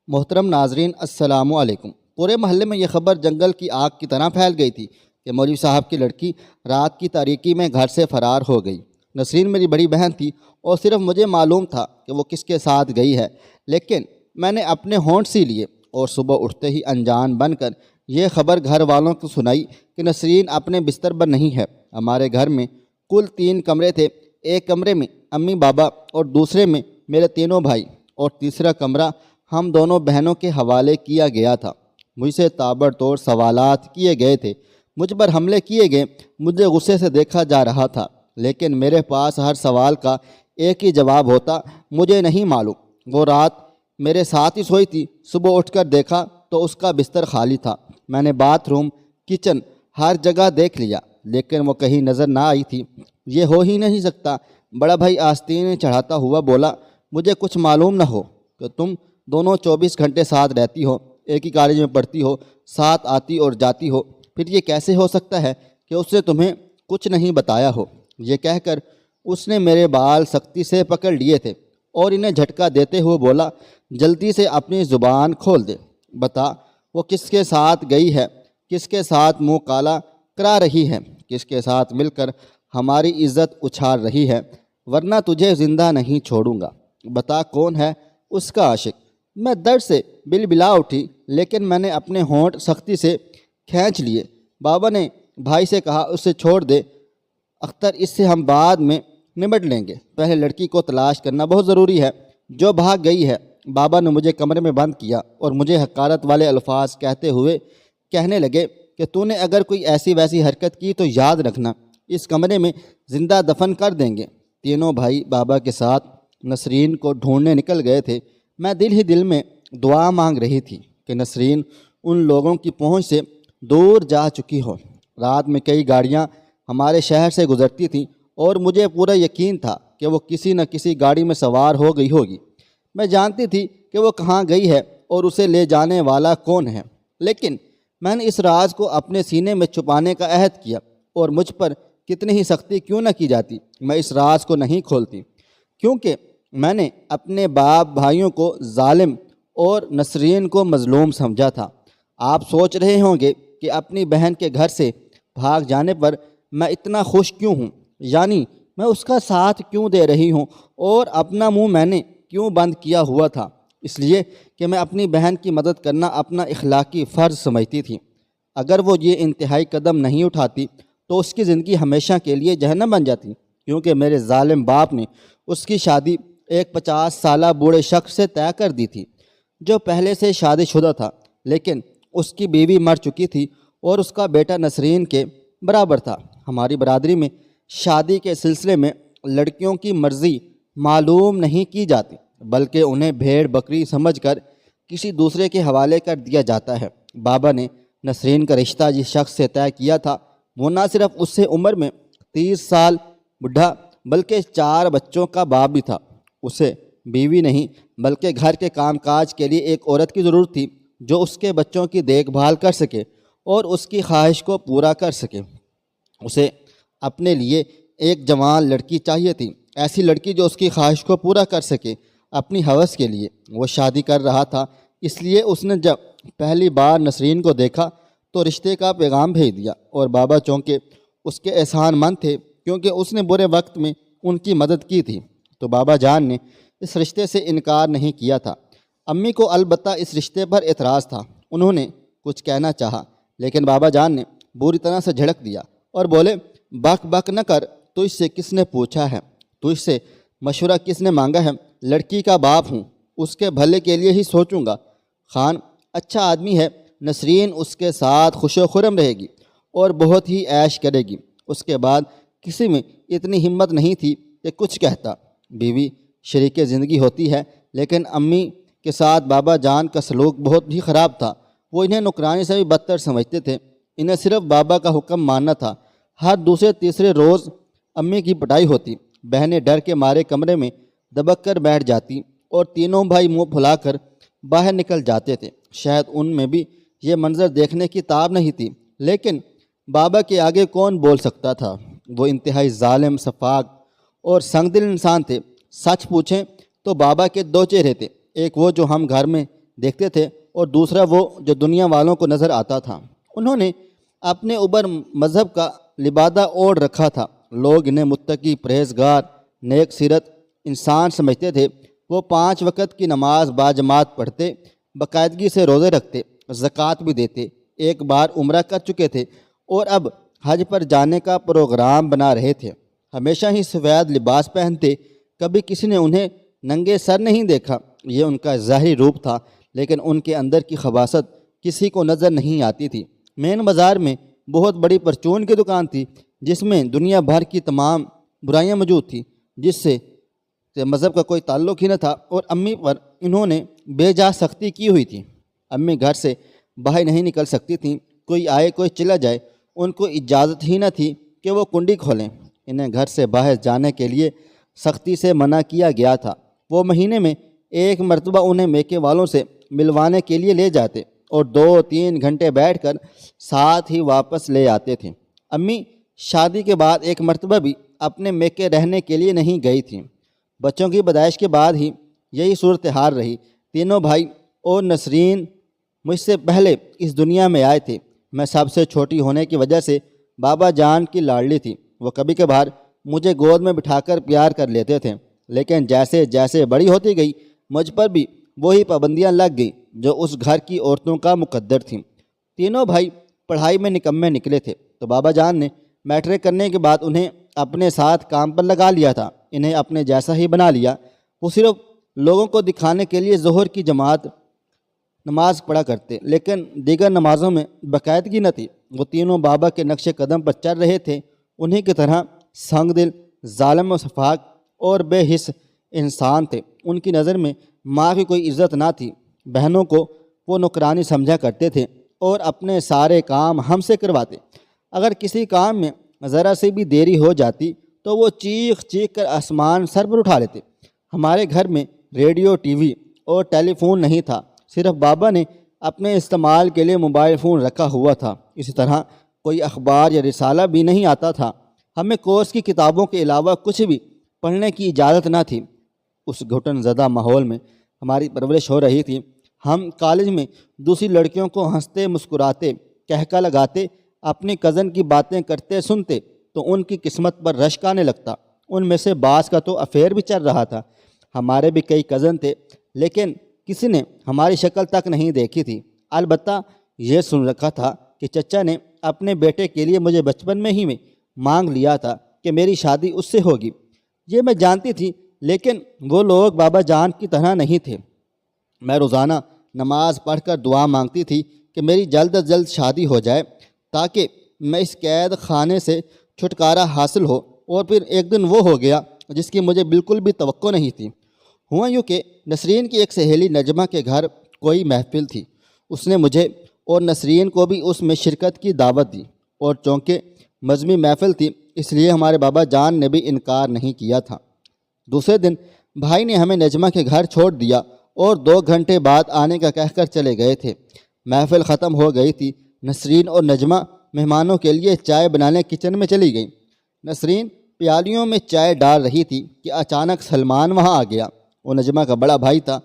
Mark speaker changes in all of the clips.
Speaker 1: محترم ناظرین السلام علیکم۔ پورے محلے میں یہ خبر جنگل کی آگ کی طرح پھیل گئی تھی کہ مولوی صاحب کی لڑکی رات کی تاریکی میں گھر سے فرار ہو گئی۔ نسرین میری بڑی بہن تھی اور صرف مجھے معلوم تھا کہ وہ کس کے ساتھ گئی ہے، لیکن میں نے اپنے ہونٹ سی لیے اور صبح اٹھتے ہی انجان بن کر یہ خبر گھر والوں کو سنائی کہ نسرین اپنے بستر پر نہیں ہے۔ ہمارے گھر میں کل 3 کمرے تھے، ایک کمرے میں امی بابا اور دوسرے میں میرے تینوں بھائی اور تیسرا کمرہ ہم دونوں بہنوں کے حوالے کیا گیا تھا۔ مجھ سے تابڑ توڑ سوالات کیے گئے تھے، مجھ پر حملے کیے گئے، مجھے غصے سے دیکھا جا رہا تھا، لیکن میرے پاس ہر سوال کا ایک ہی جواب ہوتا، مجھے نہیں معلوم۔ وہ رات میرے ساتھ ہی سوئی تھی، صبح اٹھ کر دیکھا تو اس کا بستر خالی تھا۔ میں نے باتھ روم، کچن، ہر جگہ دیکھ لیا، لیکن وہ کہیں نظر نہ آئی تھی۔ یہ ہو ہی نہیں سکتا۔ بڑا بھائی آستین چڑھاتا ہوا بولا، مجھے کچھ معلوم نہ ہو کہ تم دونوں 24 گھنٹے ساتھ رہتی ہو، ایک ہی کالج میں پڑھتی ہو، ساتھ آتی اور جاتی ہو، پھر یہ کیسے ہو سکتا ہے کہ اس نے تمہیں کچھ نہیں بتایا ہو؟ یہ کہہ کر اس نے میرے بال سختی سے پکڑ لیے تھے اور انہیں جھٹکا دیتے ہوئے بولا، جلدی سے اپنی زبان کھول دے، بتا وہ کس کے ساتھ گئی ہے، کس کے ساتھ منہ کالا کرا رہی ہے، کس کے ساتھ مل کر ہماری عزت اچھال رہی ہے، ورنہ تجھے زندہ نہیں چھوڑوں گا۔ بتا کون ہے اس کا عاشق؟ میں درد سے بلبلا اٹھی، لیکن میں نے اپنے ہونٹ سختی سے کھینچ لیے۔ بابا نے بھائی سے کہا، اسے چھوڑ دے اختر، اس سے ہم بعد میں نمٹ لیں گے، پہلے لڑکی کو تلاش کرنا بہت ضروری ہے جو بھاگ گئی ہے۔ بابا نے مجھے کمرے میں بند کیا اور مجھے حقارت والے الفاظ کہتے ہوئے کہنے لگے کہ تو نے اگر کوئی ایسی ویسی حرکت کی تو یاد رکھنا اس کمرے میں زندہ دفن کر دیں گے۔ تینوں بھائی بابا کے ساتھ نسرین کو ڈھونڈنے نکل گئے تھے۔ میں دل ہی دل میں دعا مانگ رہی تھی کہ نسرین ان لوگوں کی پہنچ سے دور جا چکی ہو۔ رات میں کئی گاڑیاں ہمارے شہر سے گزرتی تھیں اور مجھے پورا یقین تھا کہ وہ کسی نہ کسی گاڑی میں سوار ہو گئی ہوگی۔ میں جانتی تھی کہ وہ کہاں گئی ہے اور اسے لے جانے والا کون ہے، لیکن میں نے اس راز کو اپنے سینے میں چھپانے کا عہد کیا، اور مجھ پر کتنی ہی سختی کیوں نہ کی جاتی، میں اس راز کو نہیں کھولتی، کیونکہ میں نے اپنے باپ بھائیوں کو ظالم اور نسرین کو مظلوم سمجھا تھا۔ آپ سوچ رہے ہوں گے کہ اپنی بہن کے گھر سے بھاگ جانے پر میں اتنا خوش کیوں ہوں، یعنی میں اس کا ساتھ کیوں دے رہی ہوں، اور اپنا منہ میں نے کیوں بند کیا ہوا تھا؟ اس لیے کہ میں اپنی بہن کی مدد کرنا اپنا اخلاقی فرض سمجھتی تھی۔ اگر وہ یہ انتہائی قدم نہیں اٹھاتی تو اس کی زندگی ہمیشہ کے لیے جہنم بن جاتی، کیونکہ میرے ظالم باپ نے اس کی شادی ایک 50 سالہ بوڑھے شخص سے طے کر دی تھی جو پہلے سے شادی شدہ تھا، لیکن اس کی بیوی مر چکی تھی اور اس کا بیٹا نسرین کے برابر تھا۔ ہماری برادری میں شادی کے سلسلے میں لڑکیوں کی مرضی معلوم نہیں کی جاتی، بلکہ انہیں بھیڑ بکری سمجھ کر کسی دوسرے کے حوالے کر دیا جاتا ہے۔ بابا نے نسرین کا رشتہ جس شخص سے طے کیا تھا وہ نہ صرف اس سے عمر میں 30 سال بوڑھا بلکہ 4 بچوں کا باپ بھی تھا۔ اسے بیوی نہیں بلکہ گھر کے کام کاج کے لیے ایک عورت کی ضرورت تھی جو اس کے بچوں کی دیکھ بھال کر سکے اور اس کی خواہش کو پورا کر سکے۔ اسے اپنے لیے ایک جوان لڑکی چاہیے تھی، ایسی لڑکی جو اس کی خواہش کو پورا کر سکے اپنی ہوس کے لیے۔ وہ شادی کر رہا تھا، اس لیے اس نے جب پہلی بار نسرین کو دیکھا تو رشتے کا پیغام بھیج دیا، اور بابا چونکہ اس کے احسان مند تھے کیونکہ اس نے برے وقت میں ان کی مدد کی تھی، تو بابا جان نے اس رشتے سے انکار نہیں کیا تھا۔ امی کو البتہ اس رشتے پر اعتراض تھا، انہوں نے کچھ کہنا چاہا، لیکن بابا جان نے بری طرح سے جھڑک دیا اور بولے، بک بک نہ کر، تو اس سے کس نے پوچھا ہے؟ تو اس سے مشورہ کس نے مانگا ہے؟ لڑکی کا باپ ہوں، اس کے بھلے کے لیے ہی سوچوں گا۔ خان اچھا آدمی ہے، نسرین اس کے ساتھ خوش و خرم رہے گی اور بہت ہی عیش کرے گی۔ اس کے بعد کسی میں اتنی ہمت نہیں تھی کہ کچھ کہتا۔ بیوی شریک زندگی ہوتی ہے، لیکن امی کے ساتھ بابا جان کا سلوک بہت ہی خراب تھا۔ وہ انہیں نوکرانی سے بھی بدتر سمجھتے تھے، انہیں صرف بابا کا حکم ماننا تھا۔ ہر دوسرے تیسرے روز امی کی پٹائی ہوتی، بہنیں ڈر کے مارے کمرے میں دبک کر بیٹھ جاتی اور تینوں بھائی منہ پھلا کر باہر نکل جاتے تھے۔ شاید ان میں بھی یہ منظر دیکھنے کی تاب نہیں تھی، لیکن بابا کے آگے کون بول سکتا تھا؟ وہ انتہائی ظالم، سفاک اور سنگ دل انسان تھے۔ سچ پوچھیں تو بابا کے 2 چہرے تھے، ایک وہ جو ہم گھر میں دیکھتے تھے اور دوسرا وہ جو دنیا والوں کو نظر آتا تھا۔ انہوں نے اپنے اوپر مذہب کا لبادہ اوڑھ رکھا تھا۔ لوگ انہیں متقی، پرہیزگار، نیک سیرت انسان سمجھتے تھے۔ وہ 5 وقت کی نماز باجماعت پڑھتے، باقاعدگی سے روزے رکھتے، زکوٰۃ بھی دیتے، ایک بار عمرہ کر چکے تھے اور اب حج پر جانے کا پروگرام بنا رہے تھے۔ ہمیشہ ہی سفید لباس پہنتے، کبھی کسی نے انہیں ننگے سر نہیں دیکھا۔ یہ ان کا ظاہری روپ تھا، لیکن ان کے اندر کی خباثت کسی کو نظر نہیں آتی تھی۔ مین بازار میں بہت بڑی پرچون کی دکان تھی، جس میں دنیا بھر کی تمام برائیاں موجود تھیں، جس سے مذہب کا کوئی تعلق ہی نہ تھا، اور امی پر انہوں نے بے جا سختی کی ہوئی تھی۔ امی گھر سے باہر نہیں نکل سکتی تھیں، کوئی آئے کوئی چلا جائے، ان کو اجازت ہی نہ تھی کہ وہ کنڈی کھولیں۔ انہیں گھر سے باہر جانے کے لیے سختی سے منع کیا گیا تھا۔ وہ مہینے میں 1 مرتبہ انہیں میکے والوں سے ملوانے کے لیے لے جاتے اور 2-3 گھنٹے بیٹھ کر ساتھ ہی واپس لے آتے تھے۔ امی شادی کے بعد 1 مرتبہ بھی اپنے میکے رہنے کے لیے نہیں گئی تھیں۔ بچوں کی پیدائش کے بعد ہی یہی صورتحال رہی۔ تینوں بھائی اور نسرین مجھ سے پہلے اس دنیا میں آئے تھے۔ میں سب سے چھوٹی ہونے کی وجہ سے بابا جان کی لاڈلی تھی۔ وہ کبھی کبھار مجھے گود میں بٹھا کر پیار کر لیتے تھے، لیکن جیسے جیسے بڑی ہوتی گئی مجھ پر بھی وہی پابندیاں لگ گئی جو اس گھر کی عورتوں کا مقدر تھیں۔ تینوں بھائی پڑھائی میں نکمے نکلے تھے، تو بابا جان نے میٹرک کرنے کے بعد انہیں اپنے ساتھ کام پر لگا لیا تھا۔ انہیں اپنے جیسا ہی بنا لیا۔ وہ صرف لوگوں کو دکھانے کے لیے ظہر کی جماعت نماز پڑھا کرتے، لیکن دیگر نمازوں میں باقاعدگی نہ تھی۔ وہ تینوں بابا کے نقش قدم پر چل رہے تھے۔ انہیں کی طرح سنگ دل، ظالم و شفاق اور بے حس انسان تھے۔ ان کی نظر میں ماں کی کوئی عزت نہ تھی۔ بہنوں کو وہ نوکرانی سمجھا کرتے تھے اور اپنے سارے کام ہم سے کرواتے۔ اگر کسی کام میں ذرا سی بھی دیری ہو جاتی تو وہ چیخ چیخ کر آسمان سر پر اٹھا لیتے۔ ہمارے گھر میں ریڈیو، ٹی وی اور ٹیلی فون نہیں تھا، صرف بابا نے اپنے استعمال کے لیے موبائل فون رکھا ہوا تھا۔ اسی طرح کوئی اخبار یا رسالہ بھی نہیں آتا تھا۔ ہمیں کورس کی کتابوں کے علاوہ کچھ بھی پڑھنے کی اجازت نہ تھی۔ اس گھٹن زدہ ماحول میں ہماری پرورش ہو رہی تھی۔ ہم کالج میں دوسری لڑکیوں کو ہنستے مسکراتے، کہکا لگاتے، اپنی کزن کی باتیں کرتے سنتے تو ان کی قسمت پر رشک آنے لگتا۔ ان میں سے بعض کا تو افیئر بھی چل رہا تھا۔ ہمارے بھی کئی کزن تھے، لیکن کسی نے ہماری شکل تک نہیں دیکھی تھی۔ البتہ یہ سن رکھا تھا کہ چچا نے اپنے بیٹے کے لیے مجھے بچپن میں مانگ لیا تھا کہ میری شادی اس سے ہوگی۔ یہ میں جانتی تھی، لیکن وہ لوگ بابا جان کی طرح نہیں تھے۔ میں روزانہ نماز پڑھ کر دعا مانگتی تھی کہ میری جلد از جلد شادی ہو جائے تاکہ میں اس قید خانے سے چھٹکارا حاصل ہو۔ اور پھر ایک دن وہ ہو گیا جس کی مجھے بالکل بھی توقع نہیں تھی۔ ہوا یوں کہ نسرین کی ایک سہیلی نجمہ کے گھر کوئی محفل تھی۔ اس نے مجھے اور نسرین کو بھی اس میں شرکت کی دعوت دی، اور چونکہ مذہبی محفل تھی اس لیے ہمارے بابا جان نے بھی انکار نہیں کیا تھا۔ دوسرے دن بھائی نے ہمیں نجمہ کے گھر چھوڑ دیا اور 2 گھنٹے بعد آنے کا کہہ کر چلے گئے تھے۔ محفل ختم ہو گئی تھی۔ نسرین اور نجمہ مہمانوں کے لیے چائے بنانے کچن میں چلی گئیں۔ نسرین پیالیوں میں چائے ڈال رہی تھی کہ اچانک سلمان وہاں آ گیا۔ وہ نجمہ کا بڑا بھائی تھا۔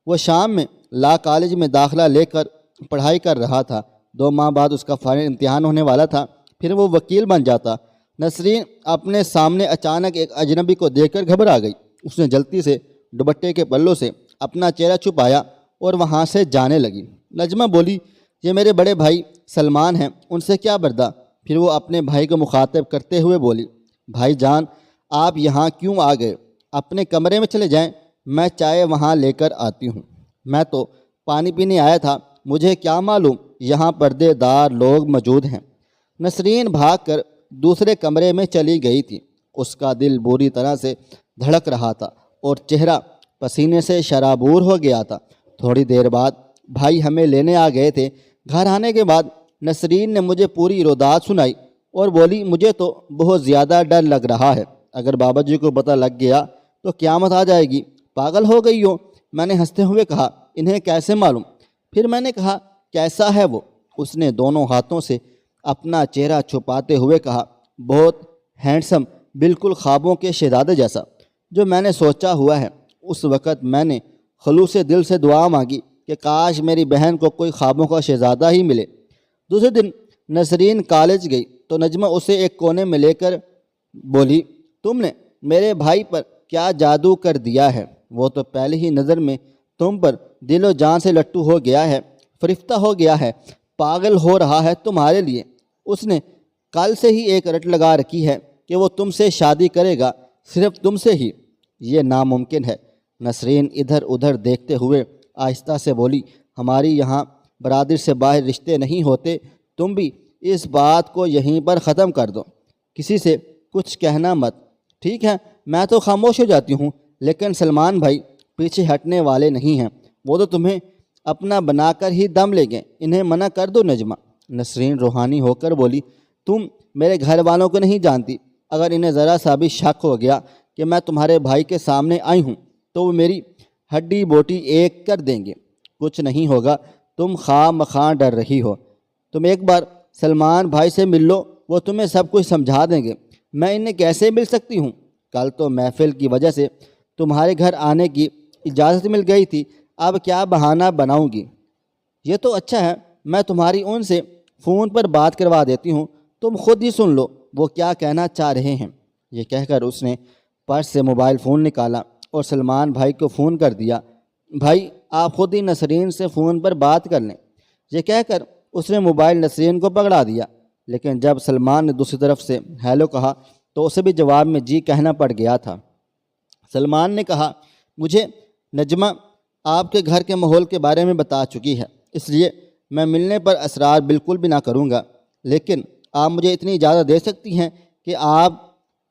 Speaker 1: وہ شام میں لا کالج میں داخلہ لے کر پڑھائی کر رہا تھا۔ 2 ماہ بعد اس کا فائنل امتحان ہونے والا تھا، پھر وہ وکیل بن جاتا۔ نسرین اپنے سامنے اچانک ایک اجنبی کو دیکھ کر گھبرا گئی۔ اس نے جلدی سے دوپٹے کے پلوں سے اپنا چہرہ چھپایا اور وہاں سے جانے لگی۔ نجمہ بولی، یہ میرے بڑے بھائی سلمان ہیں، ان سے کیا بردا؟ پھر وہ اپنے بھائی کو مخاطب کرتے ہوئے بولی، بھائی جان آپ یہاں کیوں آ گئے؟ اپنے کمرے میں چلے جائیں، میں چائے وہاں لے کر آتی ہوں۔ میں تو پانی پینے آیا تھا، مجھے کیا معلوم یہاں پردے دار لوگ موجود ہیں۔ نسرین بھاگ کر دوسرے کمرے میں چلی گئی تھی۔ اس کا دل بری طرح سے دھڑک رہا تھا اور چہرہ پسینے سے شرابور ہو گیا تھا۔ تھوڑی دیر بعد بھائی ہمیں لینے آ گئے تھے۔ گھر آنے کے بعد نسرین نے مجھے پوری روداد سنائی اور بولی، مجھے تو بہت زیادہ ڈر لگ رہا ہے، اگر بابا جی کو پتہ لگ گیا تو قیامت آ جائے گی۔ پاگل ہو گئی ہو؟ میں نے ہنستے ہوئے کہا، انہیں کیسے معلوم؟ پھر میں نے کہا، کیسا ہے وہ؟ اس نے دونوں ہاتھوں سے اپنا چہرہ چھپاتے ہوئے کہا، بہت ہینڈسم، بالکل خوابوں کے شہزادے جیسا، جو میں نے سوچا ہوا ہے۔ اس وقت میں نے خلوص دل سے دعا مانگی کہ کاش میری بہن کو کوئی خوابوں کا شہزادہ ہی ملے۔ دوسرے دن نسرین کالج گئی تو نجمہ اسے ایک کونے میں لے کر بولی، تم نے میرے بھائی پر کیا جادو کر دیا ہے؟ وہ تو پہلی ہی نظر میں تم پر دل و جان سے لٹو ہو گیا ہے، فرفتہ ہو گیا ہے، پاگل ہو رہا ہے تمہارے لیے۔ اس نے کل سے ہی ایک رٹ لگا رکھی ہے کہ وہ تم سے شادی کرے گا، صرف تم سے ہی۔ یہ ناممکن ہے۔ نسرین ادھر ادھر دیکھتے ہوئے آہستہ سے بولی، ہماری یہاں برادری سے باہر رشتے نہیں ہوتے، تم بھی اس بات کو یہیں پر ختم کر دو، کسی سے کچھ کہنا مت، ٹھیک ہے؟ میں تو خاموش ہو جاتی ہوں، لیکن سلمان بھائی پیچھے ہٹنے والے نہیں ہیں، وہ تو تمہیں اپنا بنا کر ہی دم لے گئے، انہیں منع کر دو نجمہ۔ نسرین روحانی ہو کر بولی، تم میرے گھر والوں کو نہیں جانتی، اگر انہیں ذرا سا بھی شک ہو گیا کہ میں تمہارے بھائی کے سامنے آئی ہوں تو وہ میری ہڈی بوٹی ایک کر دیں گے۔ کچھ نہیں ہوگا، تم خواہ مخواہ ڈر رہی ہو، تم ایک بار سلمان بھائی سے مل لو، وہ تمہیں سب کچھ سمجھا دیں گے۔ میں انہیں کیسے مل سکتی ہوں؟ کل تو محفل کی وجہ سے تمہارے گھر آنے کی اجازت مل گئی تھی، اب کیا بہانہ بناؤں گی؟ یہ تو اچھا ہے، میں تمہاری ان سے فون پر بات کروا دیتی ہوں، تم خود ہی سن لو وہ کیا کہنا چاہ رہے ہیں۔ یہ کہہ کر اس نے پرس سے موبائل فون نکالا اور سلمان بھائی کو فون کر دیا۔ بھائی آپ خود ہی نسرین سے فون پر بات کر لیں۔ یہ کہہ کر اس نے موبائل نسرین کو پکڑا دیا، لیکن جب سلمان نے دوسری طرف سے ہیلو کہا تو اسے بھی جواب میں جی کہنا پڑ گیا تھا۔ سلمان نے کہا، مجھے نجمہ آپ کے گھر کے ماحول کے بارے میں بتا چکی ہے، اس لیے میں ملنے پر اصرار بالکل بھی نہ کروں گا، لیکن آپ مجھے اتنی اجازت دے سکتی ہیں کہ آپ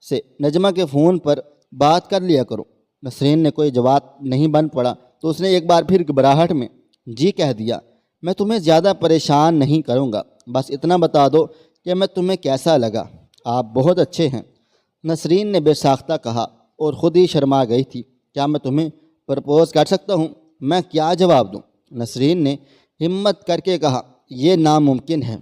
Speaker 1: سے نجمہ کے فون پر بات کر لیا کروں۔ نسرین نے کوئی جواب نہیں بن پڑا تو اس نے ایک بار پھر گھبراہٹ میں جی کہہ دیا۔ میں تمہیں زیادہ پریشان نہیں کروں گا، بس اتنا بتا دو کہ میں تمہیں کیسا لگا۔ آپ بہت اچھے ہیں، نسرین نے بے ساختہ کہا اور خود ہی شرما گئی تھی۔ کیا میں تمہیں پرپوز کر سکتا ہوں؟ میں کیا جواب دوں؟ نسرین نے ہمت کر کے کہا، یہ ناممکن ہے۔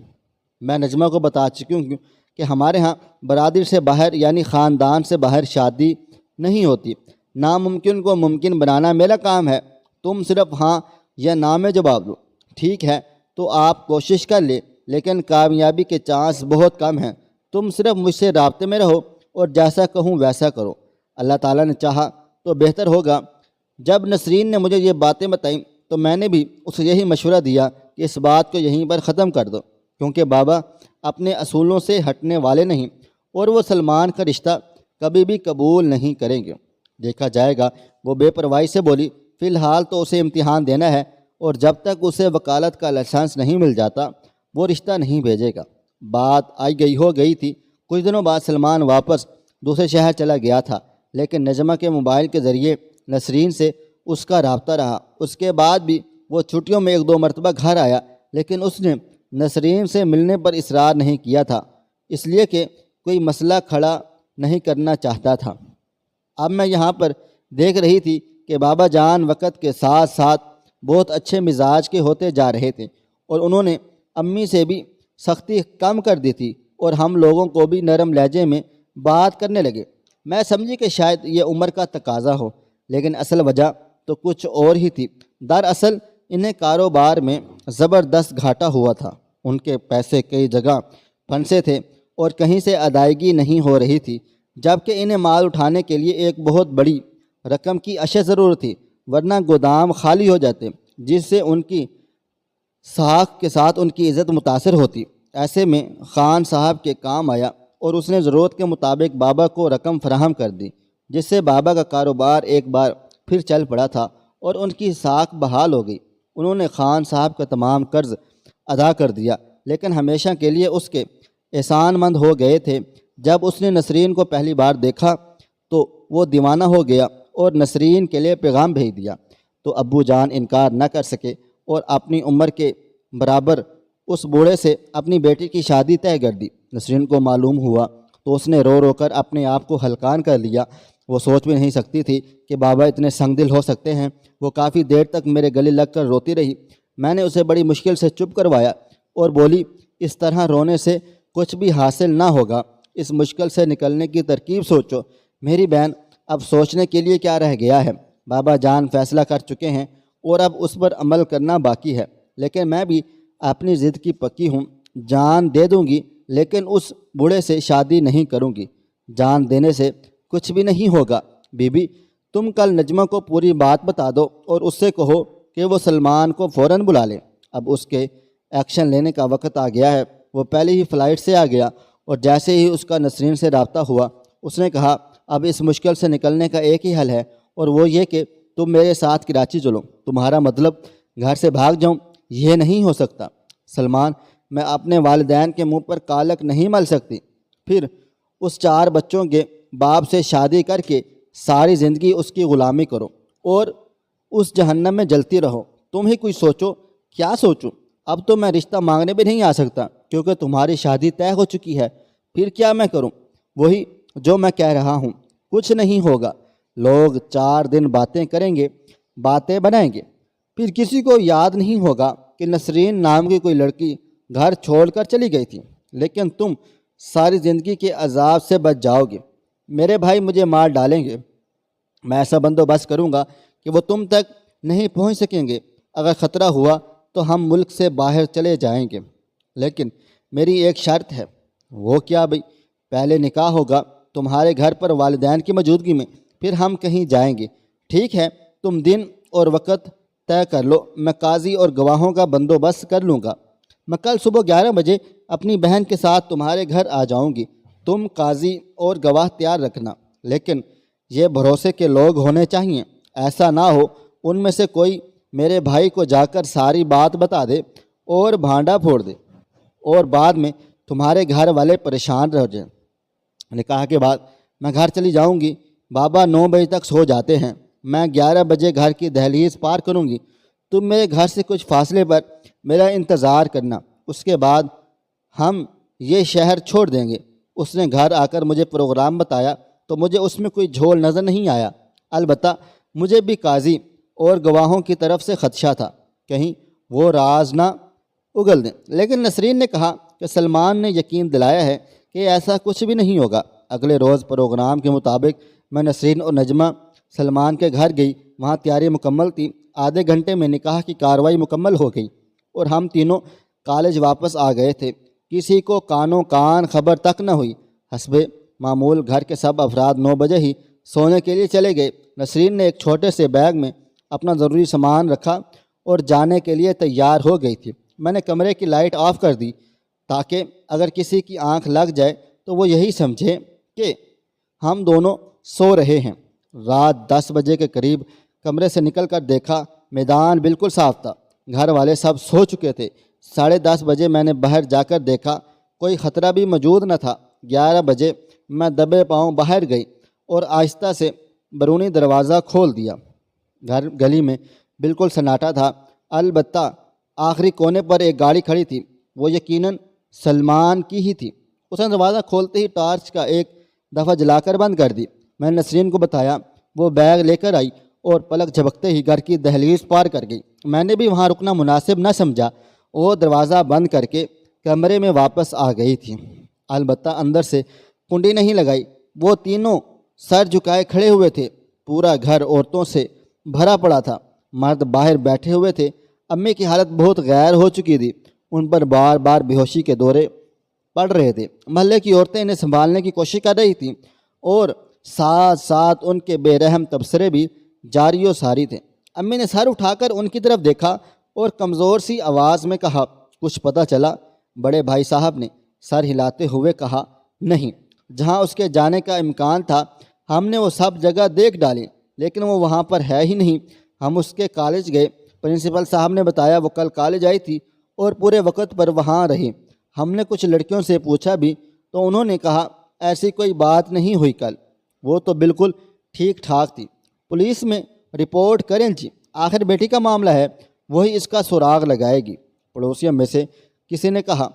Speaker 1: میں نجمہ کو بتا چکی ہوں کہ ہمارے ہاں برادری سے باہر یعنی خاندان سے باہر شادی نہیں ہوتی۔ ناممکن کو ممکن بنانا میرا کام ہے، تم صرف ہاں یا نا میں جواب دو۔ ٹھیک ہے تو آپ کوشش کر لیں، لیکن کامیابی کے چانس بہت کم ہیں۔ تم صرف مجھ سے رابطے میں رہو اور جیسا کہوں ویسا کرو، اللہ تعالیٰ نے چاہا تو بہتر ہوگا۔ جب نسرین نے مجھے یہ باتیں بتائیں تو میں نے بھی اسے یہی مشورہ دیا کہ اس بات کو یہیں پر ختم کر دو، کیونکہ بابا اپنے اصولوں سے ہٹنے والے نہیں اور وہ سلمان کا رشتہ کبھی بھی قبول نہیں کریں گے۔ دیکھا جائے گا، وہ بے پرواہی سے بولی، فی الحال تو اسے امتحان دینا ہے اور جب تک اسے وکالت کا لائسنس نہیں مل جاتا وہ رشتہ نہیں بھیجے گا۔ بات آئی گئی ہو گئی تھی۔ کچھ دنوں بعد سلمان واپس دوسرے شہر چلا گیا تھا، لیکن نجمہ کے موبائل کے ذریعے نسرین سے اس کا رابطہ رہا۔ اس کے بعد بھی وہ چھٹیوں میں ایک دو مرتبہ گھر آیا، لیکن اس نے نسرین سے ملنے پر اصرار نہیں کیا تھا، اس لیے کہ کوئی مسئلہ کھڑا نہیں کرنا چاہتا تھا۔ اب میں یہاں پر دیکھ رہی تھی کہ بابا جان وقت کے ساتھ ساتھ بہت اچھے مزاج کے ہوتے جا رہے تھے اور انہوں نے امی سے بھی سختی کم کر دی تھی اور ہم لوگوں کو بھی نرم لہجے میں بات کرنے لگے۔ میں سمجھی کہ شاید یہ عمر کا تقاضا ہو، لیکن اصل وجہ تو کچھ اور ہی تھی۔ دراصل انہیں کاروبار میں زبردست گھاٹا ہوا تھا، ان کے پیسے کئی جگہ پھنسے تھے اور کہیں سے ادائیگی نہیں ہو رہی تھی، جبکہ انہیں مال اٹھانے کے لیے ایک بہت بڑی رقم کی اشد ضرورت تھی، ورنہ گودام خالی ہو جاتے، جس سے ان کی ساکھ کے ساتھ ان کی عزت متاثر ہوتی۔ ایسے میں خان صاحب کے کام آیا اور اس نے ضرورت کے مطابق بابا کو رقم فراہم کر دی، جس سے بابا کا کاروبار ایک بار پھر چل پڑا تھا اور ان کی ساکھ بحال ہو گئی۔ انہوں نے خان صاحب کا تمام قرض ادا کر دیا، لیکن ہمیشہ کے لیے اس کے احسان مند ہو گئے تھے۔ جب اس نے نسرین کو پہلی بار دیکھا تو وہ دیوانہ ہو گیا اور نسرین کے لیے پیغام بھیج دیا، تو ابو جان انکار نہ کر سکے اور اپنی عمر کے برابر اس بوڑھے سے اپنی بیٹی کی شادی طے کر دی۔ نسرین کو معلوم ہوا تو اس نے رو رو کر اپنے آپ کو ہلکان کر لیا۔ وہ سوچ بھی نہیں سکتی تھی کہ بابا اتنے سنگ دل ہو سکتے ہیں۔ وہ کافی دیر تک میرے گلے لگ کر روتی رہی۔ میں نے اسے بڑی مشکل سے چپ کروایا اور بولی، اس طرح رونے سے کچھ بھی حاصل نہ ہوگا، اس مشکل سے نکلنے کی ترکیب سوچو۔ میری بہن، اب سوچنے کے لیے کیا رہ گیا ہے؟ بابا جان فیصلہ کر چکے ہیں اور اب اس پر عمل کرنا باقی ہے، لیکن میں بھی اپنی ضد کی پکی ہوں۔ جان دے دوں گی لیکن اس بوڑھے سے شادی نہیں کروں گی۔ جان دینے سے کچھ بھی نہیں ہوگا۔ بی بی، تم کل نجمہ کو پوری بات بتا دو اور اس سے کہو کہ وہ سلمان کو فوراً بلا لے۔ اب اس کے ایکشن لینے کا وقت آ گیا ہے۔ وہ پہلے ہی فلائٹ سے آ گیا اور جیسے ہی اس کا نسرین سے رابطہ ہوا، اس نے کہا اب اس مشکل سے نکلنے کا ایک ہی حل ہے، اور وہ یہ کہ تم میرے ساتھ کراچی چلو۔ تمہارا مطلب گھر سے بھاگ جاؤں؟ یہ نہیں ہو سکتا سلمان، میں اپنے والدین کے منہ پر کالک نہیں مل سکتی۔ پھر اس 4 بچوں کے باپ سے شادی کر کے ساری زندگی اس کی غلامی کرو اور اس جہنم میں جلتی رہو۔ تم ہی کچھ سوچو۔ کیا سوچوں؟ اب تو میں رشتہ مانگنے بھی نہیں آ سکتا کیونکہ تمہاری شادی طے ہو چکی ہے۔ پھر کیا میں کروں؟ وہی جو میں کہہ رہا ہوں، کچھ نہیں ہوگا۔ لوگ 4 دن باتیں کریں گے، باتیں بنائیں گے، پھر کسی کو یاد نہیں ہوگا کہ نسرین نام کی کوئی لڑکی گھر چھوڑ کر چلی گئی تھی، لیکن تم ساری زندگی کے عذاب سے بچ جاؤ گے۔ میرے بھائی مجھے مار ڈالیں گے۔ میں ایسا بندوبست کروں گا کہ وہ تم تک نہیں پہنچ سکیں گے۔ اگر خطرہ ہوا تو ہم ملک سے باہر چلے جائیں گے، لیکن میری ایک شرط ہے۔ وہ کیا بھائی؟ پہلے نکاح ہوگا تمہارے گھر پر والدین کی موجودگی میں، پھر ہم کہیں جائیں گے۔ ٹھیک ہے، تم دن اور وقت طے کر لو، میں قاضی اور گواہوں کا بندوبست کر لوں گا۔ میں کل صبح 11 بجے اپنی بہن کے ساتھ تمہارے گھر آ جاؤں گی۔ تم قاضی اور گواہ تیار رکھنا، لیکن یہ بھروسے کے لوگ ہونے چاہئیں۔ ایسا نہ ہو ان میں سے کوئی میرے بھائی کو جا کر ساری بات بتا دے اور بھانڈا پھوڑ دے، اور بعد میں تمہارے گھر والے پریشان رہ جائیں۔ نکاح کے بعد میں گھر چلی جاؤں گی۔ بابا 9 بجے تک سو جاتے ہیں۔ میں 11 بجے گھر کی دہلیز پار کروں گی۔ تم میرے گھر سے کچھ فاصلے پر میرا انتظار کرنا، اس کے بعد ہم یہ شہر چھوڑ دیں گے۔ اس نے گھر آ کر مجھے پروگرام بتایا تو مجھے اس میں کوئی جھول نظر نہیں آیا، البتہ مجھے بھی قاضی اور گواہوں کی طرف سے خدشہ تھا کہیں وہ راز نہ اگل دیں۔ لیکن نسرین نے کہا کہ سلمان نے یقین دلایا ہے کہ ایسا کچھ بھی نہیں ہوگا۔ اگلے روز پروگرام کے مطابق میں نسرین اور نجمہ سلمان کے گھر گئی۔ وہاں تیاری مکمل تھی۔ آدھے گھنٹے میں نکاح کی کارروائی مکمل ہو گئی اور ہم تینوں کالج واپس آ گئے تھے۔ کسی کو کانوں کان خبر تک نہ ہوئی۔ حسب معمول گھر کے سب افراد 9 بجے ہی سونے کے لیے چلے گئے۔ نسرین نے ایک چھوٹے سے بیگ میں اپنا ضروری سامان رکھا اور جانے کے لیے تیار ہو گئی تھی۔ میں نے کمرے کی لائٹ آف کر دی تاکہ اگر کسی کی آنکھ لگ جائے تو وہ یہی سمجھے کہ ہم دونوں سو رہے ہیں۔ رات 10 بجے کے قریب کمرے سے نکل کر دیکھا، میدان بالکل صاف تھا۔ گھر والے سب سو چکے تھے۔ 10:30 بجے میں نے باہر جا کر دیکھا، کوئی خطرہ بھی موجود نہ تھا۔ 11 بجے میں دبے پاؤں باہر گئی اور آہستہ سے بیرونی دروازہ کھول دیا۔ گلی میں بالکل سناٹا تھا، البتہ آخری کونے پر ایک گاڑی کھڑی تھی۔ وہ یقیناً سلمان کی ہی تھی۔ اس نے دروازہ کھولتے ہی ٹارچ کا ایک دفعہ جلا کر بند کر دی۔ میں نے نسرین کو بتایا، وہ بیگ لے کر آئی اور پلک جھپکتے ہی گھر کی دہلیز پار کر گئی۔ میں نے بھی وہاں رکنا مناسب نہ سمجھا۔ وہ دروازہ بند کر کے کمرے میں واپس آ گئی تھی، البتہ اندر سے کنڈی نہیں لگائی۔ وہ تینوں سر جھکائے کھڑے ہوئے تھے۔ پورا گھر عورتوں سے بھرا پڑا تھا۔ مرد باہر بیٹھے ہوئے تھے۔ امی کی حالت بہت غیر ہو چکی تھی، ان پر بار بار بے ہوشی کے دورے پڑ رہے تھے۔ محلے کی عورتیں انہیں سنبھالنے کی کوشش کر رہی تھیں اور ساتھ ساتھ ان کے بے رحم تبصرے بھی جاری و ساری تھے۔ امی نے سر اٹھا کر ان کی طرف دیکھا اور کمزور سی آواز میں کہا، کچھ پتہ چلا؟ بڑے بھائی صاحب نے سر ہلاتے ہوئے کہا، نہیں، جہاں اس کے جانے کا امکان تھا ہم نے وہ سب جگہ دیکھ ڈالی، لیکن وہ وہاں پر ہے ہی نہیں۔ ہم اس کے کالج گئے، پرنسپل صاحب نے بتایا وہ کل کالج آئی تھی اور پورے وقت پر وہاں رہی۔ ہم نے کچھ لڑکیوں سے پوچھا بھی تو انہوں نے کہا ایسی کوئی بات نہیں ہوئی کل، وہ تو بالکل ٹھیک ٹھاک تھی۔ پولیس میں رپورٹ کریں جی، آخر بیٹی کا معاملہ ہے، وہی اس کا سراغ لگائے گی۔ پڑوسیوں میں سے کسی نے کہا۔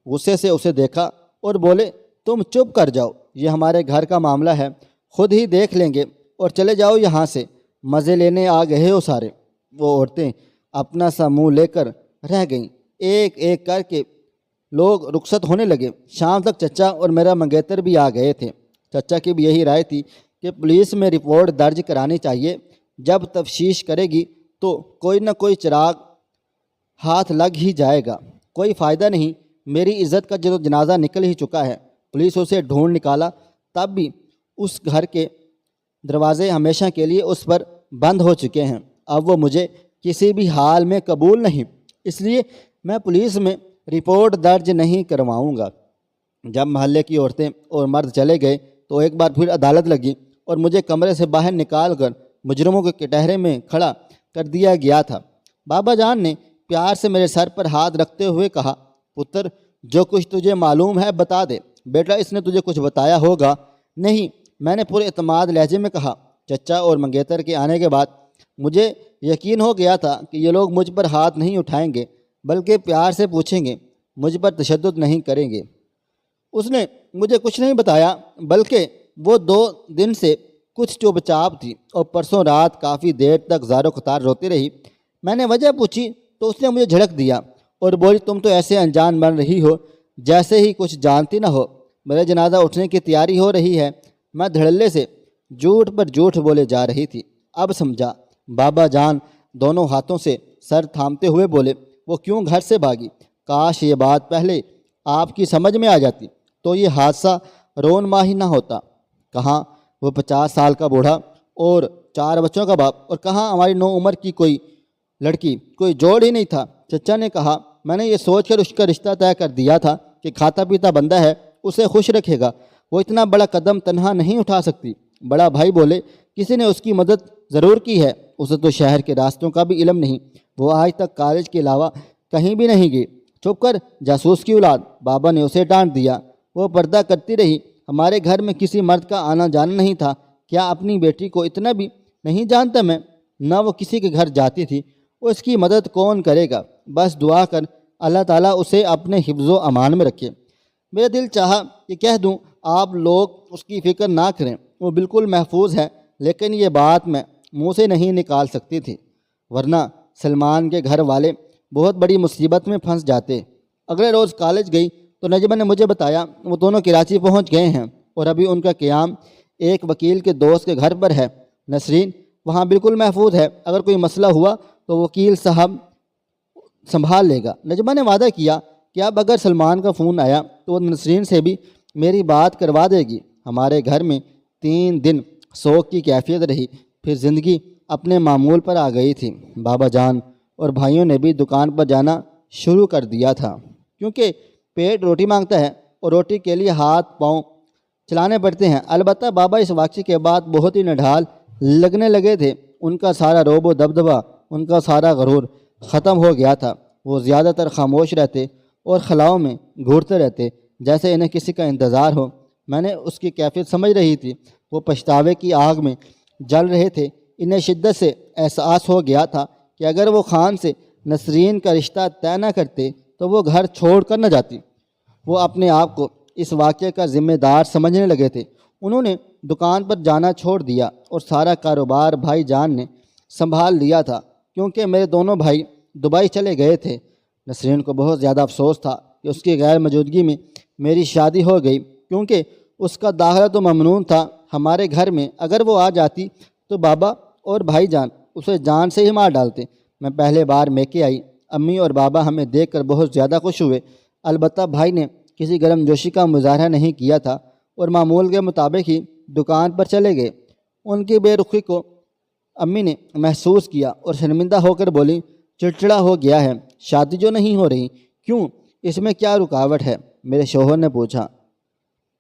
Speaker 1: غصے سے اسے دیکھا اور بولے، تم چپ کر جاؤ، یہ ہمارے گھر کا معاملہ ہے، خود ہی دیکھ لیں گے، اور چلے جاؤ یہاں سے، مزے لینے آ گئے ہو سارے۔ وہ عورتیں اپنا سا منہ لے کر رہ گئیں۔ ایک ایک کر کے لوگ رخصت ہونے لگے۔ شام تک چچا اور میرا منگیتر بھی آ گئے تھے۔ چچا کی بھی یہی رائے تھی کہ پولیس میں رپورٹ درج کرانی چاہیے، جب تفتیش کرے گی تو کوئی نہ کوئی چراغ ہاتھ لگ ہی جائے گا۔ کوئی فائدہ نہیں، میری عزت کا جو جنازہ نکل ہی چکا ہے۔ پولیس اسے ڈھونڈ نکالا، تب بھی اس گھر کے دروازے ہمیشہ کے لیے اس پر بند ہو چکے ہیں۔ اب وہ مجھے کسی بھی حال میں قبول نہیں، اس لیے میں پولیس میں رپورٹ درج نہیں کرواؤں گا۔ جب محلے کی عورتیں اور مرد چلے گئے تو ایک بار پھر عدالت لگی اور مجھے کمرے سے باہر نکال کر مجرموں کے کٹہرے میں کھڑا کر دیا گیا تھا۔ بابا جان نے پیار سے میرے سر پر ہاتھ رکھتے ہوئے کہا، پتر، جو کچھ تجھے معلوم ہے بتا دے۔ بیٹا، اس نے تجھے کچھ بتایا ہوگا؟ نہیں، میں نے پورے اعتماد لہجے میں کہا۔ چچا اور منگیتر کے آنے کے بعد مجھے یقین ہو گیا تھا کہ یہ لوگ مجھ پر ہاتھ نہیں اٹھائیں گے، بلکہ پیار سے پوچھیں گے، مجھ پر تشدد نہیں کریں گے۔ اس نے مجھے کچھ نہیں بتایا، بلکہ وہ 2 دن سے کچھ چوپ چاپ تھی اور پرسوں رات کافی دیر تک زار و قطار روتی رہی۔ میں نے وجہ پوچھی تو اس نے مجھے جھڑک دیا اور بولی، تم تو ایسے انجان بن رہی ہو جیسے ہی کچھ جانتی نہ ہو۔ میرے جنازہ اٹھنے کی تیاری ہو رہی ہے۔ میں دھڑلے سے جھوٹ پر جھوٹ بولے جا رہی تھی۔ اب سمجھا۔ بابا جان دونوں ہاتھوں سے سر تھامتے ہوئے بولے، وہ کیوں گھر سے بھاگی؟ کاش یہ بات پہلے آپ کی سمجھ میں آ جاتی تو یہ حادثہ رونما ہی نہ ہوتا۔ کہاں وہ 50 سال کا بوڑھا اور 4 بچوں کا باپ، اور کہاں ہماری 9 عمر کی کوئی لڑکی؟ کوئی جوڑ ہی نہیں تھا۔ چچا نے کہا، میں نے یہ سوچ کر اس کا رشتہ طے کر دیا تھا کہ کھاتا پیتا بندہ ہے، اسے خوش رکھے گا، وہ اتنا بڑا قدم تنہا نہیں اٹھا سکتی۔ بڑا بھائی بولے، کسی نے اس کی مدد ضرور کی ہے، اسے تو شہر کے راستوں کا بھی علم نہیں، وہ آج تک کالج کے علاوہ کہیں بھی نہیں گئی۔ چپ کر، جاسوس کی اولاد، بابا نے اسے ڈانٹ دیا۔ وہ پردہ کرتی رہی۔ ہمارے گھر میں کسی مرد کا آنا جانا نہیں تھا۔ کیا اپنی بیٹی کو اتنا بھی نہیں جانتا میں؟ نہ وہ کسی کے گھر جاتی تھی۔ اس کی مدد کون کرے گا؟ بس دعا کر اللہ تعالیٰ اسے اپنے حفظ و امان میں رکھے۔ میرا دل چاہا کہ کہہ دوں، آپ لوگ اس کی فکر نہ کریں، وہ بالکل محفوظ ہے، لیکن یہ بات میں منہ سے نہیں نکال سکتی تھی، ورنہ سلمان کے گھر والے بہت بڑی مصیبت میں پھنس جاتے۔ اگلے روز کالج گئی تو نجمہ نے مجھے بتایا وہ دونوں کراچی پہنچ گئے ہیں اور ابھی ان کا قیام ایک وکیل کے دوست کے گھر پر ہے۔ نسرین وہاں بالکل محفوظ ہے، اگر کوئی مسئلہ ہوا تو وکیل صاحب سنبھال لے گا۔ نجمہ نے وعدہ کیا کہ اب اگر سلمان کا فون آیا تو وہ نسرین سے بھی میری بات کروا دے گی۔ ہمارے گھر میں 3 دن سوگ کی کیفیت رہی، پھر زندگی اپنے معمول پر آ گئی تھی۔ بابا جان اور بھائیوں نے بھی دکان پر جانا شروع کر دیا تھا، کیونکہ پیٹ روٹی مانگتا ہے اور روٹی کے لیے ہاتھ پاؤں چلانے پڑتے ہیں۔ البتہ بابا اس واقعے کے بعد بہت ہی نڈھال لگنے لگے تھے۔ ان کا سارا روب و دبدبہ، ان کا سارا غرور ختم ہو گیا تھا۔ وہ زیادہ تر خاموش رہتے اور خلاؤں میں گھورتے رہتے، جیسے انہیں کسی کا انتظار ہو۔ میں نے اس کی کیفیت سمجھ رہی تھی۔ وہ پچھتاوے کی آگ میں جل رہے تھے۔ انہیں شدت سے احساس ہو گیا تھا کہ اگر وہ خان سے نسرین کا رشتہ طے نہ کرتے تو وہ گھر چھوڑ کر نہ جاتی۔ وہ اپنے آپ کو اس واقعے کا ذمہ دار سمجھنے لگے تھے۔ انہوں نے دکان پر جانا چھوڑ دیا اور سارا کاروبار بھائی جان نے سنبھال لیا تھا، کیونکہ میرے دونوں بھائی دبئی چلے گئے تھے۔ نسرین کو بہت زیادہ افسوس تھا کہ اس کی غیر موجودگی میں میری شادی ہو گئی، کیونکہ اس کا داخلہ تو ممنوع تھا ہمارے گھر میں۔ اگر وہ آ جاتی تو بابا اور بھائی جان اسے جان سے ہی مار ڈالتے۔ میں پہلے بار میکے آئی، امی اور بابا ہمیں دیکھ کر بہت زیادہ خوش ہوئے۔ البتہ بھائی نے کسی گرم جوشی کا مظاہرہ نہیں کیا تھا اور معمول کے مطابق ہی دکان پر چلے گئے۔ ان کی بے رخی کو امی نے محسوس کیا اور شرمندہ ہو کر بولی، چڑچڑا ہو گیا ہے، شادی جو نہیں ہو رہی، کیوں؟ اس میں کیا رکاوٹ ہے؟ میرے شوہر نے پوچھا۔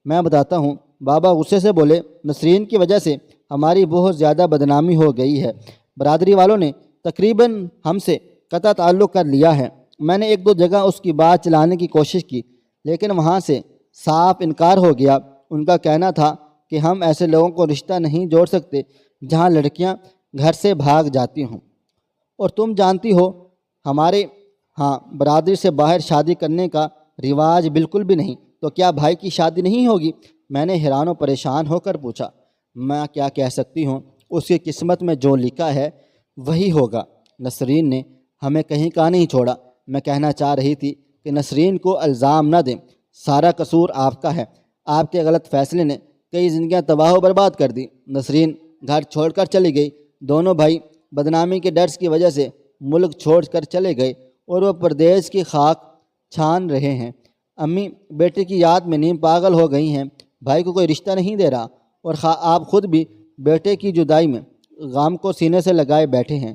Speaker 1: میں بتاتا ہوں، بابا غصے سے بولے، نسرین کی وجہ سے ہماری بہت زیادہ بدنامی ہو گئی ہے۔ برادری والوں نے تقریباً ہم سے قطع تعلق کر لیا ہے۔ میں نے 1-2 جگہ اس کی بات چلانے کی کوشش کی، لیکن وہاں سے صاف انکار ہو گیا۔ ان کا کہنا تھا کہ ہم ایسے لوگوں کو رشتہ نہیں جوڑ سکتے جہاں لڑکیاں گھر سے بھاگ جاتی ہوں، اور تم جانتی ہو ہمارے ہاں برادری سے باہر شادی کرنے کا رواج بالکل بھی نہیں۔ تو کیا بھائی کی شادی نہیں ہوگی؟ میں نے حیران و پریشان ہو کر پوچھا۔ میں کیا کہہ سکتی ہوں، اس کی قسمت میں جو لکھا ہے وہی ہوگا۔ نسرین نے ہمیں کہیں کا نہیں چھوڑا۔ میں کہنا چاہ رہی تھی کہ نسرین کو الزام نہ دیں، سارا قصور آپ کا ہے۔ آپ کے غلط فیصلے نے کئی زندگیاں تباہ و برباد کر دی۔ نسرین گھر چھوڑ کر چلی گئی۔ دونوں بھائی بدنامی کے ڈر کی وجہ سے ملک چھوڑ کر چلے گئے اور وہ پردیس کی خاک چھان رہے ہیں۔ امی بیٹے کی یاد میں نیم پاگل ہو گئی ہیں، بھائی کو کوئی رشتہ نہیں دے رہا، اور آپ خود بھی بیٹے کی جدائی میں غم کو سینے سے لگائے بیٹھے ہیں۔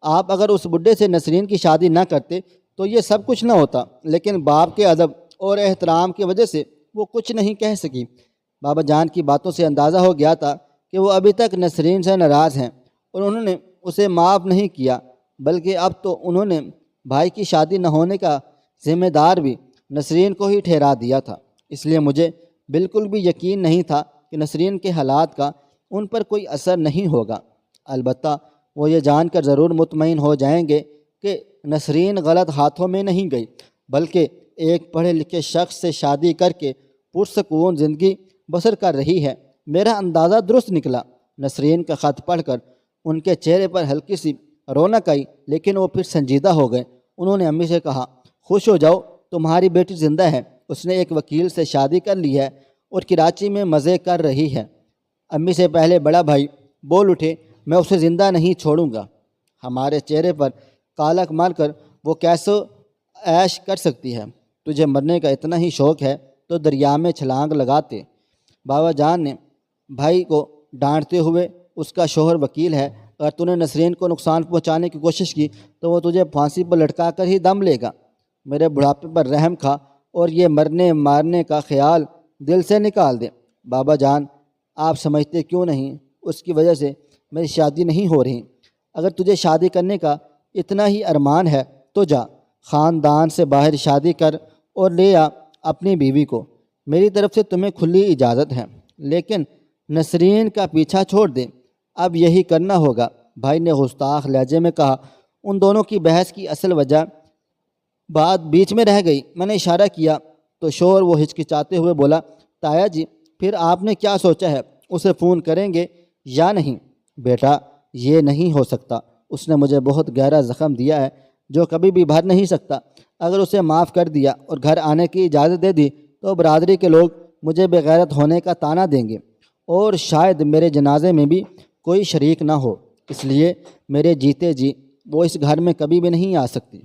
Speaker 1: آپ اگر اس بڈھے سے نسرین کی شادی نہ کرتے تو یہ سب کچھ نہ ہوتا، لیکن باپ کے ادب اور احترام کی وجہ سے وہ کچھ نہیں کہہ سکی۔ بابا جان کی باتوں سے اندازہ ہو گیا تھا کہ وہ ابھی تک نسرین سے ناراض ہیں اور انہوں نے اسے معاف نہیں کیا، بلکہ اب تو انہوں نے بھائی کی شادی نہ ہونے کا ذمہ دار بھی نسرین کو ہی ٹھہرا دیا تھا۔ اس لیے مجھے بالکل بھی یقین نہیں تھا کہ نسرین کے حالات کا ان پر کوئی اثر نہیں ہوگا۔ البتہ وہ یہ جان کر ضرور مطمئن ہو جائیں گے کہ نسرین غلط ہاتھوں میں نہیں گئی، بلکہ ایک پڑھے لکھے شخص سے شادی کر کے پرسکون زندگی بسر کر رہی ہے۔ میرا اندازہ درست نکلا۔ نسرین کا خط پڑھ کر ان کے چہرے پر ہلکی سی رونق آئی، لیکن وہ پھر سنجیدہ ہو گئے۔ انہوں نے امی سے کہا، خوش ہو جاؤ، تمہاری بیٹی زندہ ہے، اس نے ایک وکیل سے شادی کر لی ہے اور کراچی میں مزے کر رہی ہے۔ امی سے پہلے بڑا بھائی بول اٹھے، میں اسے زندہ نہیں چھوڑوں گا۔ ہمارے چہرے پر کالک مار کر وہ کیسے عیش کر سکتی ہے؟ تجھے مرنے کا اتنا ہی شوق ہے تو دریا میں چھلانگ لگاتے۔ بابا جان نے بھائی کو ڈانٹتے ہوئے، اس کا شوہر وکیل ہے، اگر تو نے نسرین کو نقصان پہنچانے کی کوشش کی تو وہ تجھے پھانسی پر لٹکا کر ہی دم لے گا۔ میرے بڑھاپے پر رحم کھا اور یہ مرنے مارنے کا خیال دل سے نکال دے۔ بابا جان، آپ سمجھتے کیوں نہیں اس کی وجہ سے میری شادی نہیں ہو رہی؟ اگر تجھے شادی کرنے کا اتنا ہی ارمان ہے تو جا خاندان سے باہر شادی کر اور لے آ اپنی بیوی کو۔ میری طرف سے تمہیں کھلی اجازت ہے، لیکن نسرین کا پیچھا چھوڑ دے، اب یہی کرنا ہوگا۔ بھائی نے گستاخ لہجے میں کہا۔ ان دونوں کی بحث کی اصل وجہ بات بیچ میں رہ گئی۔ میں نے اشارہ کیا تو شوہر وہ ہچکچاتے ہوئے بولا، تایا جی پھر آپ نے کیا سوچا ہے، اسے فون کریں گے یا نہیں؟ بیٹا یہ نہیں ہو سکتا، اس نے مجھے بہت گہرا زخم دیا ہے جو کبھی بھی بھر نہیں سکتا۔ اگر اسے معاف کر دیا اور گھر آنے کی اجازت دے دی تو برادری کے لوگ مجھے بے غیرت ہونے کا طعنہ دیں گے اور شاید میرے جنازے میں بھی کوئی شریک نہ ہو، اس لیے میرے جیتے جی وہ اس گھر میں کبھی بھی نہیں آ سکتی۔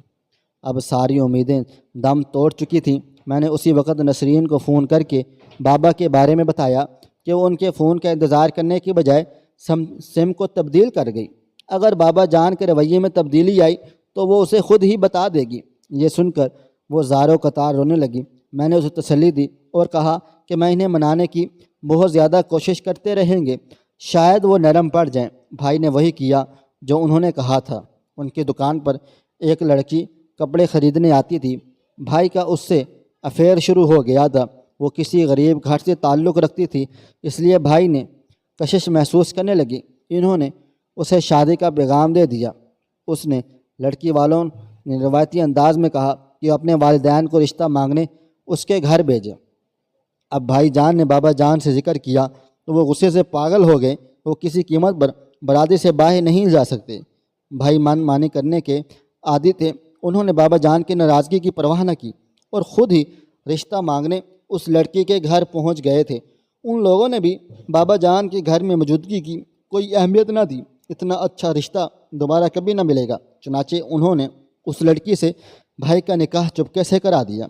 Speaker 1: اب ساری امیدیں دم توڑ چکی تھیں۔ میں نے اسی وقت نسرین کو فون کر کے بابا کے بارے میں بتایا کہ وہ ان کے فون کا انتظار کرنے کی بجائے سم کو تبدیل کر گئی۔ اگر بابا جان کے رویے میں تبدیلی آئی تو وہ اسے خود ہی بتا دے گی۔ یہ سن کر وہ زاروں قطار رونے لگی۔ میں نے اسے تسلی دی اور کہا کہ میں انہیں منانے کی بہت زیادہ کوشش کرتے رہیں گے، شاید وہ نرم پڑ جائیں۔ بھائی نے وہی کیا جو انہوں نے کہا تھا۔ ان کی دکان پر ایک لڑکی کپڑے خریدنے آتی تھی۔ بھائی کا اس سے افیئر شروع ہو گیا تھا۔ وہ کسی غریب گھر سے تعلق رکھتی تھی، اس لیے بھائی نے کشش محسوس کرنے لگی۔ انہوں نے اسے شادی کا پیغام دے دیا۔ اس نے لڑکی والوں نے روایتی انداز میں کہا کہ اپنے والدین کو رشتہ مانگنے اس کے گھر بھیجے۔ اب بھائی جان نے بابا جان سے ذکر کیا تو وہ غصے سے پاگل ہو گئے۔ وہ کسی قیمت پر برادری سے باہر نہیں جا سکتے۔ بھائی من مانی کرنے کے عادی تھے۔ انہوں نے بابا جان کی ناراضگی کی پرواہ نہ کی اور خود ہی رشتہ مانگنے اس لڑکی کے گھر پہنچ گئے تھے۔ ان لوگوں نے بھی بابا جان کے گھر میں موجودگی کی کوئی اہمیت نہ دی۔ اتنا اچھا رشتہ دوبارہ کبھی نہ ملے گا۔ چنانچہ انہوں نے اس لڑکی سے بھائی کا نکاح چپکے سے کرا دیا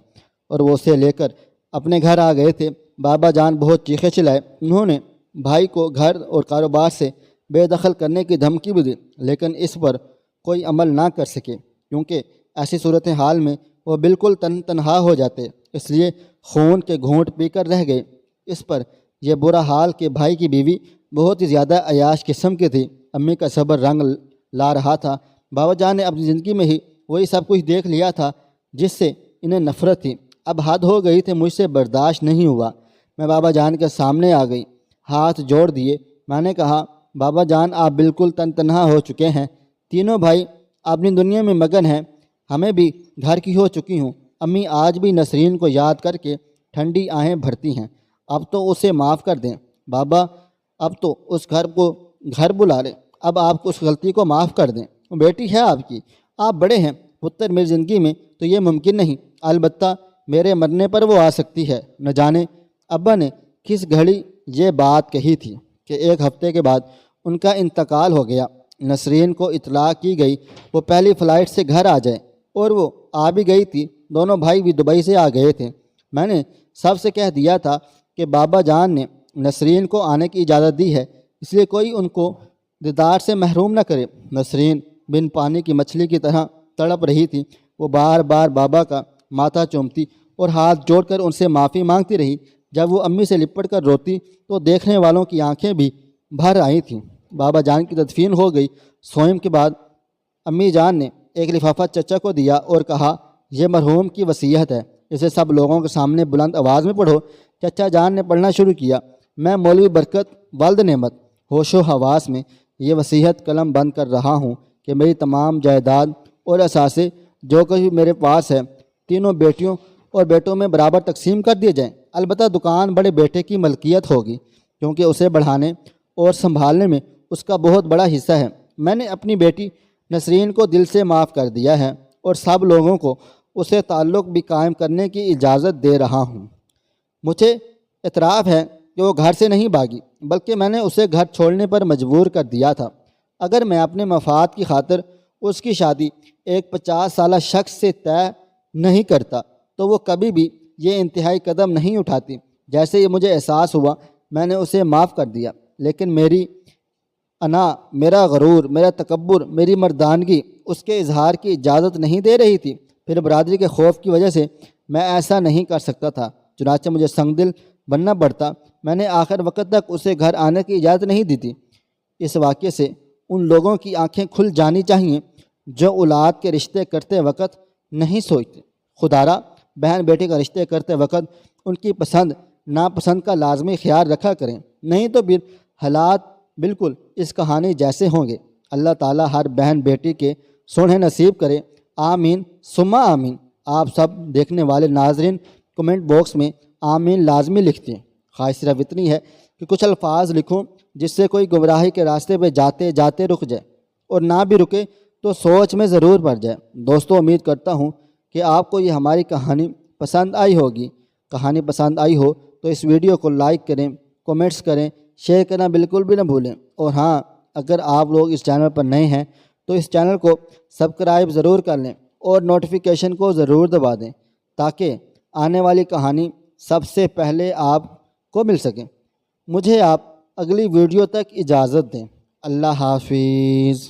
Speaker 1: اور وہ اسے لے کر اپنے گھر آ گئے تھے۔ بابا جان بہت چیخے چلائے۔ انہوں نے بھائی کو گھر اور کاروبار سے بے دخل کرنے کی دھمکی بھی دی، لیکن اس پر کوئی عمل نہ کر سکے کیونکہ ایسی صورتحال میں وہ بالکل تنہا ہو جاتے، اس لیے خون کے گھونٹ پی کر رہ گئے۔ اس پر یہ برا حال کہ بھائی کی بیوی بہت ہی زیادہ عیاش قسم کی تھی۔ امی کا صبر رنگ لا رہا تھا۔ بابا جان نے اپنی زندگی میں ہی وہی سب کچھ دیکھ لیا تھا جس سے انہیں نفرت تھی۔ اب حد ہو گئی تھی، مجھ سے برداشت نہیں ہوا۔ میں بابا جان کے سامنے آ گئی، ہاتھ جوڑ دیے۔ میں نے کہا، بابا جان آپ بالکل تنہا ہو چکے ہیں، تینوں بھائی اپنی دنیا میں مگن ہیں، ہمیں بھی گھر کی ہو چکی ہوں۔ امی آج بھی نسرین کو یاد کر کے ٹھنڈی آہیں بھرتی ہیں۔ اب تو اسے معاف کر دیں بابا، اب تو اس گھر کو گھر بلا لیں، اب آپ کو اس غلطی کو معاف کر دیں۔ وہ بیٹی ہے آپ کی، آپ بڑے ہیں، پتر میری زندگی میں تو یہ ممکن نہیں، البتہ میرے مرنے پر وہ آ سکتی ہے۔ نہ جانے ابا نے کس گھڑی یہ بات کہی تھی کہ ایک ہفتے کے بعد ان کا انتقال ہو گیا۔ نسرین کو اطلاع کی گئی وہ پہلی فلائٹ سے گھر آ جائے، اور وہ آ بھی گئی تھی۔ دونوں بھائی بھی دبئی سے آ گئے تھے۔ میں نے سب سے کہہ دیا تھا کہ بابا جان نے نسرین کو آنے کی اجازت دی ہے، اس لیے کوئی ان کو دیدار سے محروم نہ کرے۔ نسرین بن پانی کی مچھلی کی طرح تڑپ رہی تھی۔ وہ بار بار بابا کا ماتھا چومتی اور ہاتھ جوڑ کر ان سے معافی مانگتی رہی۔ جب وہ امی سے لپٹ کر روتی تو دیکھنے والوں کی آنکھیں بھی بھر آئی تھیں۔ بابا جان کی تدفین ہو گئی۔ سوئم کے بعد امی جان نے ایک لفافہ چچا کو دیا اور کہا، یہ مرحوم کی وصیت ہے، اسے سب لوگوں کے سامنے بلند آواز میں پڑھو۔ چچا جان نے پڑھنا شروع کیا۔ میں مولوی برکت والد نعمت ہوش و حواس میں یہ وصیت قلم بند کر رہا ہوں کہ میری تمام جائیداد اور اثاثے جو کچھ بھی میرے پاس ہے تینوں بیٹیوں اور بیٹوں میں برابر تقسیم کر دیے جائیں۔ البتہ دکان بڑے بیٹے کی ملکیت ہوگی، کیونکہ اسے بڑھانے اور سنبھالنے میں اس کا بہت بڑا حصہ ہے۔ میں نے اپنی بیٹی نسرین کو دل سے معاف کر دیا ہے اور سب لوگوں کو اسے تعلق بھی قائم کرنے کی اجازت دے رہا ہوں۔ مجھے اعتراف ہے کہ وہ گھر سے نہیں بھاگی، بلکہ میں نے اسے گھر چھوڑنے پر مجبور کر دیا تھا۔ اگر میں اپنے مفاد کی خاطر اس کی شادی ایک 50 سالہ شخص سے طے نہیں کرتا تو وہ کبھی بھی یہ انتہائی قدم نہیں اٹھاتی۔ جیسے ہی مجھے احساس ہوا میں نے اسے معاف کر دیا، لیکن میری انا، میرا غرور، میرا تکبر، میری مردانگی اس کے اظہار کی اجازت نہیں دے رہی تھی۔ پھر برادری کے خوف کی وجہ سے میں ایسا نہیں کر سکتا تھا، چنانچہ مجھے سنگ دل بننا پڑتا۔ میں نے آخر وقت تک اسے گھر آنے کی اجازت نہیں دی تھی۔ اس واقعے سے ان لوگوں کی آنکھیں کھل جانی چاہیے جو اولاد کے رشتے کرتے وقت نہیں سوچتے۔ خدارا بہن بیٹی کا رشتے کرتے وقت ان کی پسند ناپسند کا لازمی خیال رکھا کریں، نہیں تو پھر حالات بالکل اس کہانی جیسے ہوں گے۔ اللہ تعالیٰ ہر بہن بیٹی کے سونے نصیب کرے، آمین ثم آمین۔ آپ سب دیکھنے والے ناظرین کمنٹ باکس میں آمین لازمی لکھتے ہیں۔ خواہش صرف اتنی ہے کہ کچھ الفاظ لکھوں جس سے کوئی گمراہی کے راستے پہ جاتے جاتے رک جائے، اور نہ بھی رکے تو سوچ میں ضرور پڑ جائے۔ دوستو، امید کرتا ہوں کہ آپ کو یہ ہماری کہانی پسند آئی ہوگی۔ کہانی پسند آئی ہو تو اس ویڈیو کو لائک کریں، کومنٹس کریں، شیئر کرنا بالکل بھی نہ بھولیں۔ اور ہاں، اگر آپ لوگ اس چینل پر نئے ہیں تو اس چینل کو سبسکرائب ضرور کر لیں اور نوٹیفیکیشن کو ضرور دبا دیں تاکہ آنے والی کہانی سب سے پہلے آپ کو مل سکیں۔ مجھے آپ اگلی ویڈیو تک اجازت دیں۔ اللہ حافظ۔